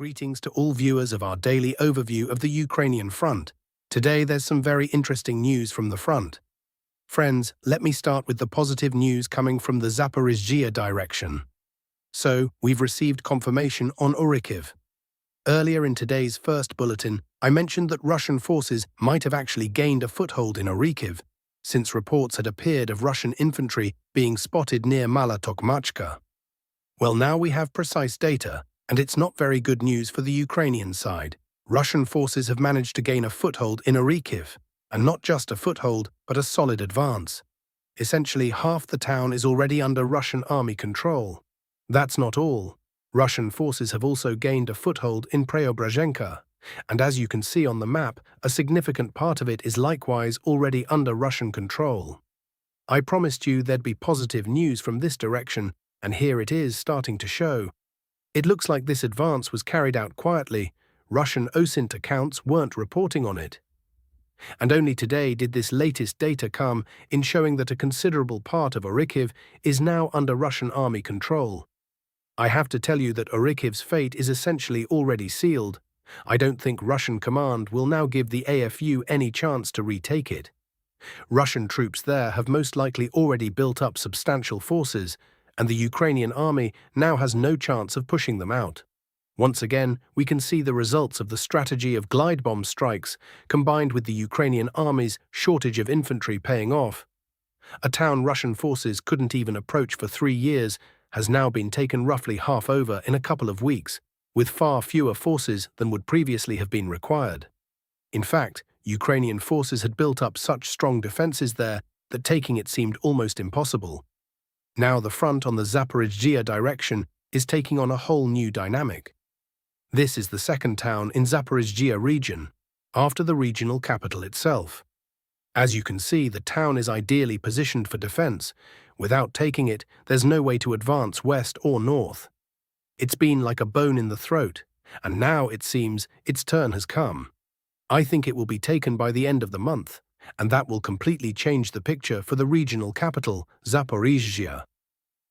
Greetings to all viewers of our daily overview of the Ukrainian front. Today there's some very interesting news from the front. Friends, let me start with the positive news coming from the Zaporizhzhia direction. So, we've received confirmation on Orikhiv. Earlier in today's first bulletin, I mentioned that Russian forces might have actually gained a foothold in Orikhiv, since reports had appeared of Russian infantry being spotted near Mala Tokmachka. Well, now we have precise data, and it's not very good news for the Ukrainian side. Russian forces have managed to gain a foothold in Orikhiv, and not just a foothold, but a solid advance. Essentially, half the town is already under Russian army control. That's not all. Russian forces have also gained a foothold in Preobrazhenka, and as you can see on the map, a significant part of it is likewise already under Russian control. I promised you there'd be positive news from this direction, and here it is starting to show. It looks like this advance was carried out quietly. Russian OSINT accounts weren't reporting on it. And only today did this latest data come in showing that a considerable part of Orikhiv is now under Russian army control. I have to tell you that Orikhiv's fate is essentially already sealed. I don't think Russian command will now give the AFU any chance to retake it. Russian troops there have most likely already built up substantial forces, and the Ukrainian army now has no chance of pushing them out. Once again, we can see the results of the strategy of glide bomb strikes combined with the Ukrainian army's shortage of infantry paying off. A town Russian forces couldn't even approach for 3 years has now been taken roughly half over in a couple of weeks, with far fewer forces than would previously have been required. In fact, Ukrainian forces had built up such strong defenses there that taking it seemed almost impossible. Now the front on the Zaporizhzhia direction is taking on a whole new dynamic. This is the second town in Zaporizhzhia region, after the regional capital itself. As you can see, the town is ideally positioned for defense. Without taking it, there's no way to advance west or north. It's been like a bone in the throat, and now it seems its turn has come. I think it will be taken by the end of the month, and that will completely change the picture for the regional capital, Zaporizhzhia.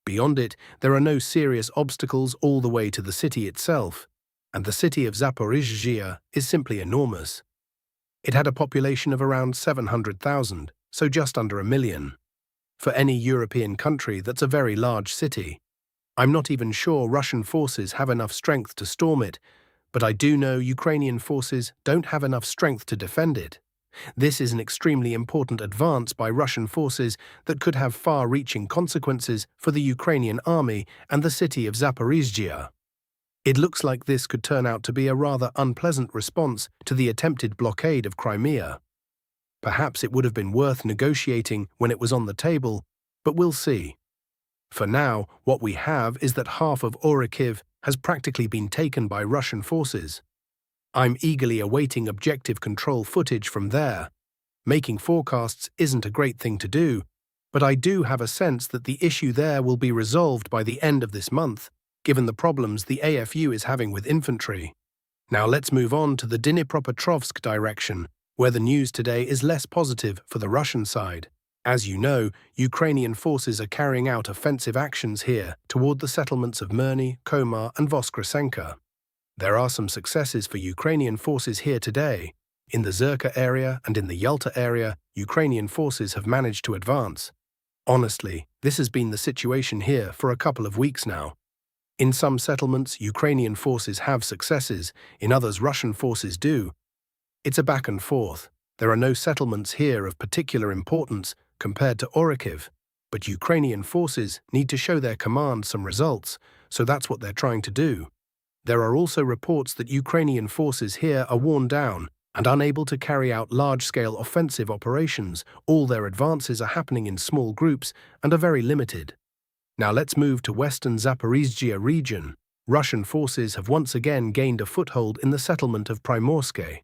Beyond it, there are no serious obstacles all the way to the city itself, and the city of Zaporizhzhia is simply enormous. It had a population of around 700,000, so just under 1 million. For any European country, that's a very large city. I'm not even sure Russian forces have enough strength to storm it, but I do know Ukrainian forces don't have enough strength to defend it. This is an extremely important advance by Russian forces that could have far-reaching consequences for the Ukrainian army and the city of Zaporizhzhia. It looks like this could turn out to be a rather unpleasant response to the attempted blockade of Crimea. Perhaps it would have been worth negotiating when it was on the table, but we'll see. For now, what we have is that half of Orikhiv has practically been taken by Russian forces. I'm eagerly awaiting objective control footage from there. Making forecasts isn't a great thing to do, but I do have a sense that the issue there will be resolved by the end of this month, given the problems the AFU is having with infantry. Now let's move on to the Dnipropetrovsk direction, where the news today is less positive for the Russian side. As you know, Ukrainian forces are carrying out offensive actions here toward the settlements of Mirny, Komar and Voskresenka. There are some successes for Ukrainian forces here today. In the Zerka area and in the Yalta area, Ukrainian forces have managed to advance. Honestly, this has been the situation here for a couple of weeks now. In some settlements, Ukrainian forces have successes, in others Russian forces do. It's a back and forth. There are no settlements here of particular importance compared to Orikhiv, but Ukrainian forces need to show their command some results, so that's what they're trying to do. There are also reports that Ukrainian forces here are worn down and unable to carry out large-scale offensive operations. All their advances are happening in small groups and are very limited. Now let's move to western Zaporizhzhia region. Russian forces have once again gained a foothold in the settlement of Primorske.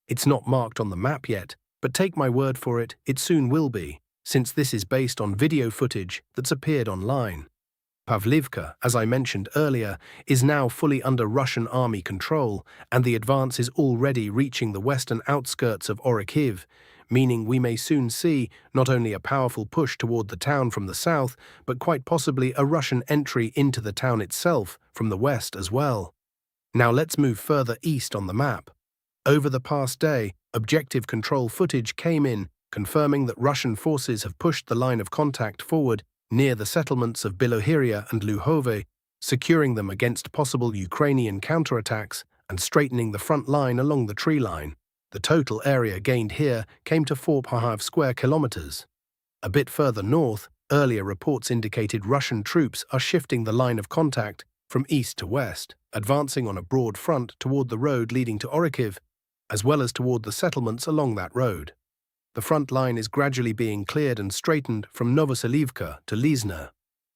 It's not marked on the map yet, but take my word for it, it soon will be, since this is based on video footage that's appeared online. Pavlivka, as I mentioned earlier, is now fully under Russian army control, and the advance is already reaching the western outskirts of Orikhiv, meaning we may soon see not only a powerful push toward the town from the south, but quite possibly a Russian entry into the town itself from the west as well. Now let's move further east on the map. Over the past day, objective control footage came in, confirming that Russian forces have pushed the line of contact forward near the settlements of Bilohirya and Luhove, securing them against possible Ukrainian counterattacks and straightening the front line along the tree line. The total area gained here came to 4.5 square kilometers. A bit further north, earlier reports indicated Russian troops are shifting the line of contact from east to west, advancing on a broad front toward the road leading to Orikhiv, as well as toward the settlements along that road. The front line is gradually being cleared and straightened from Novoselivka to Lizna.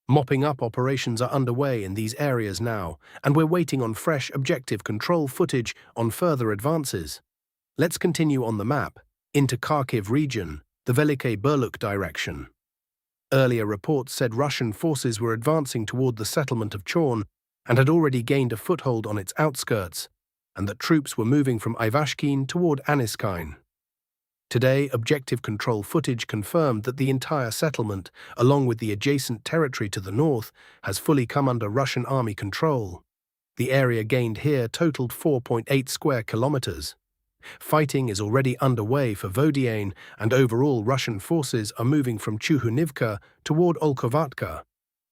Mopping up operations are underway in these areas now, and we're waiting on fresh objective control footage on further advances. Let's continue on the map, into Kharkiv region, the Velike Burluk direction. Earlier reports said Russian forces were advancing toward the settlement of Chorn and had already gained a foothold on its outskirts, and that troops were moving from Ivashkin toward Aniskine. Today, objective control footage confirmed that the entire settlement, along with the adjacent territory to the north, has fully come under Russian army control. The area gained here totaled 4.8 square kilometers. Fighting is already underway for Vodiane, and overall Russian forces are moving from Chuhunivka toward Olkovatka.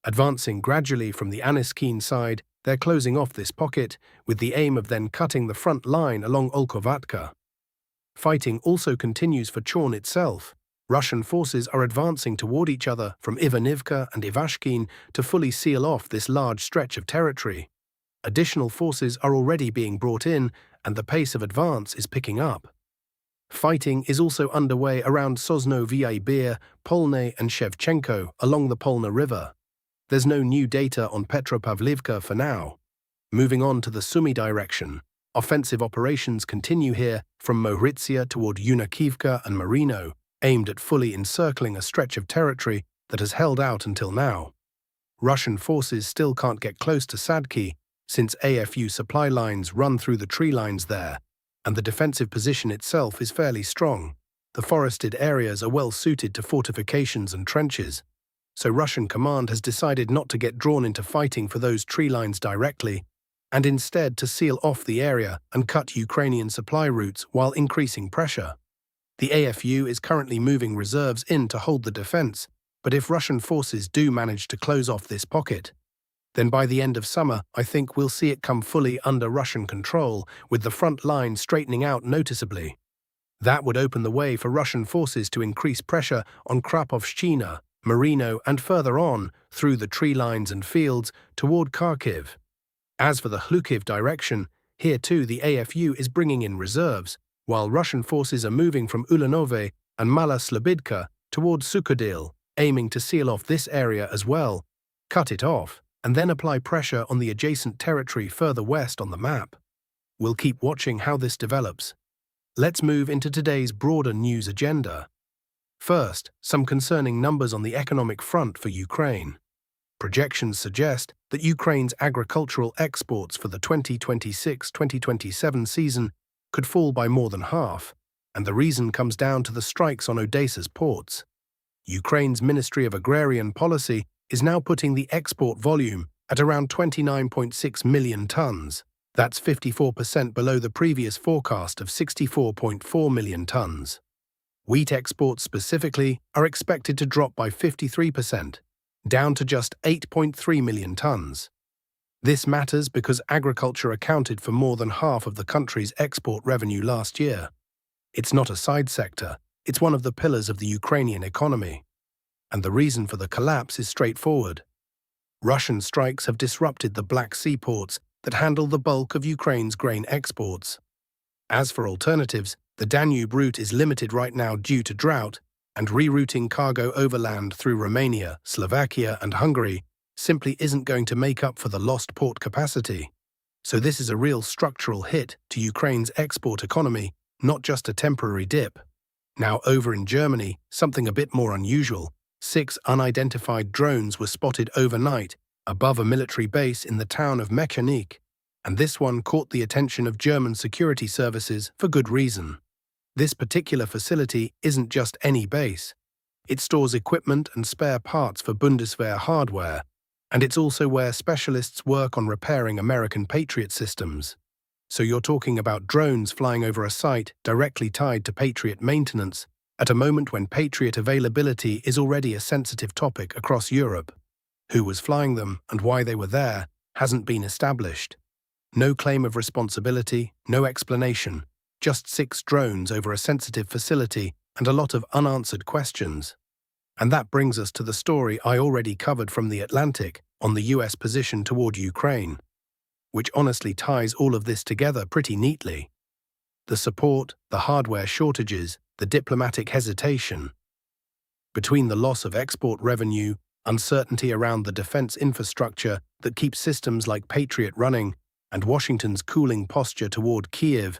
Advancing gradually from the Aniskine side, they're closing off this pocket, with the aim of then cutting the front line along Olkovatka. Fighting also continues for Chorn itself. Russian forces are advancing toward each other from Ivanivka and Ivashkin to fully seal off this large stretch of territory. Additional forces are already being brought in, and the pace of advance is picking up. Fighting is also underway around Sosnovyai, Polne and Shevchenko along the Polna River. There's no new data on Petropavlivka for now. Moving on to the Sumy direction, offensive operations continue here from Mohritsia toward Yunakivka and Marino, aimed at fully encircling a stretch of territory that has held out until now. Russian forces still can't get close to Sadki, since AFU supply lines run through the tree lines there, and the defensive position itself is fairly strong. The forested areas are well suited to fortifications and trenches, so Russian command has decided not to get drawn into fighting for those tree lines directly, and instead to seal off the area and cut Ukrainian supply routes while increasing pressure. The AFU is currently moving reserves in to hold the defense, but if Russian forces do manage to close off this pocket, then by the end of summer, I think we'll see it come fully under Russian control, with the front line straightening out noticeably. That would open the way for Russian forces to increase pressure on Krapovshchina, Marino, and further on, through the tree lines and fields, toward Kharkiv. As for the Hukiv direction, here too the AFU is bringing in reserves, while Russian forces are moving from Ulanove and Mala Slobidka toward Sukhodil, aiming to seal off this area as well, cut it off, and then apply pressure on the adjacent territory further west on the map. We'll keep watching how this develops. Let's move into today's broader news agenda. First, some concerning numbers on the economic front for Ukraine. Projections suggest that Ukraine's agricultural exports for the 2026-2027 season could fall by more than half, and the reason comes down to the strikes on Odessa's ports. Ukraine's Ministry of Agrarian Policy is now putting the export volume at around 29.6 million tons. That's 54% below the previous forecast of 64.4 million tons. Wheat exports specifically are expected to drop by 53%, down to just 8.3 million tons. This matters because agriculture accounted for more than half of the country's export revenue last year. It's not a side sector, it's one of the pillars of the Ukrainian economy. And the reason for the collapse is straightforward. Russian strikes have disrupted the Black Sea ports that handle the bulk of Ukraine's grain exports. As for alternatives, the Danube route is limited right now due to drought, and rerouting cargo overland through Romania, Slovakia, and Hungary simply isn't going to make up for the lost port capacity. So this is a real structural hit to Ukraine's export economy, not just a temporary dip. Now over in Germany, something a bit more unusual. 6 unidentified drones were spotted overnight above a military base in the town of Mechanic, and this one caught the attention of German security services for good reason. This particular facility isn't just any base. It stores equipment and spare parts for Bundeswehr hardware, and it's also where specialists work on repairing American Patriot systems. So you're talking about drones flying over a site directly tied to Patriot maintenance at a moment when Patriot availability is already a sensitive topic across Europe. Who was flying them and why they were there hasn't been established. No claim of responsibility, no explanation, just 6 drones over a sensitive facility and a lot of unanswered questions. And that brings us to the story I already covered from the Atlantic on the US position toward Ukraine, which honestly ties all of this together pretty neatly. The support, the hardware shortages, the diplomatic hesitation. Between the loss of export revenue, uncertainty around the defense infrastructure that keeps systems like Patriot running, and Washington's cooling posture toward Kyiv,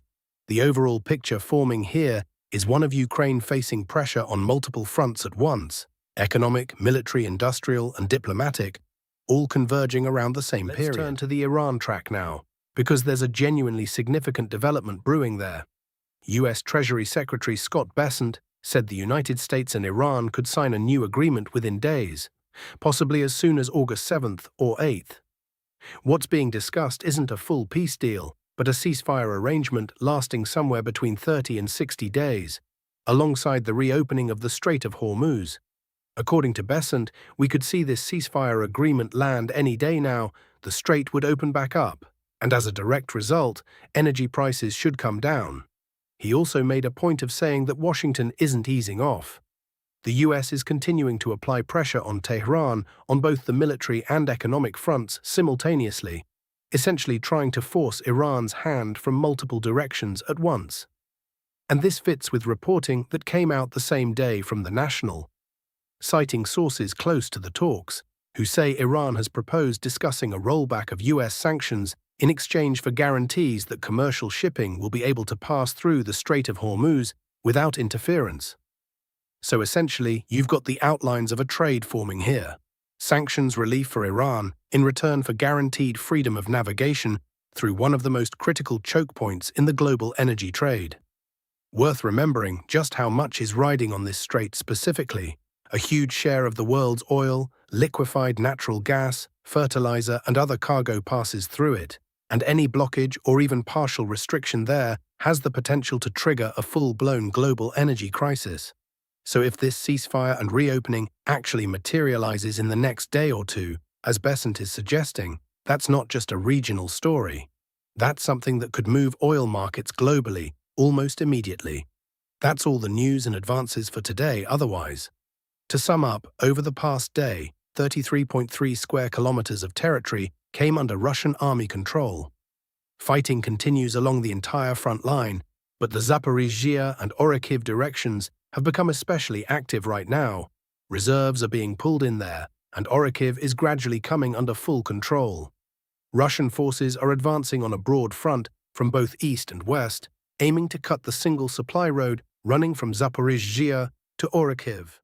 the overall picture forming here is one of Ukraine facing pressure on multiple fronts at once: economic, military, industrial, and diplomatic, all converging around the same period. Let's turn to the Iran track now, because there's a genuinely significant development brewing there. U.S. Treasury Secretary Scott Bessent said the United States and Iran could sign a new agreement within days, possibly as soon as August 7th or 8th. What's being discussed isn't a full peace deal, but a ceasefire arrangement lasting somewhere between 30 and 60 days, alongside the reopening of the Strait of Hormuz. According to Bessent, we could see this ceasefire agreement land any day now. The strait would open back up, and as a direct result, energy prices should come down. He also made a point of saying that Washington isn't easing off. The US is continuing to apply pressure on Tehran on both the military and economic fronts simultaneously, essentially trying to force Iran's hand from multiple directions at once. And this fits with reporting that came out the same day from The National, citing sources close to the talks, who say Iran has proposed discussing a rollback of US sanctions in exchange for guarantees that commercial shipping will be able to pass through the Strait of Hormuz without interference. So essentially, you've got the outlines of a trade forming here. Sanctions relief for Iran in return for guaranteed freedom of navigation through one of the most critical choke points in the global energy trade. Worth remembering just how much is riding on this strait specifically. A huge share of the world's oil, liquefied natural gas, fertilizer, and other cargo passes through it, and any blockage or even partial restriction there has the potential to trigger a full-blown global energy crisis. So if this ceasefire and reopening actually materializes in the next day or two, as Bessent is suggesting, that's not just a regional story. That's something that could move oil markets globally almost immediately. That's all the news and advances for today otherwise. To sum up, over the past day, 33.3 square kilometers of territory came under Russian army control. Fighting continues along the entire front line, but the Zaporizhzhia and Orikhiv directions have become especially active right now. Reserves are being pulled in there, and Orikhiv is gradually coming under full control. Russian forces are advancing on a broad front from both east and west, aiming to cut the single supply road running from Zaporizhzhia to Orikhiv.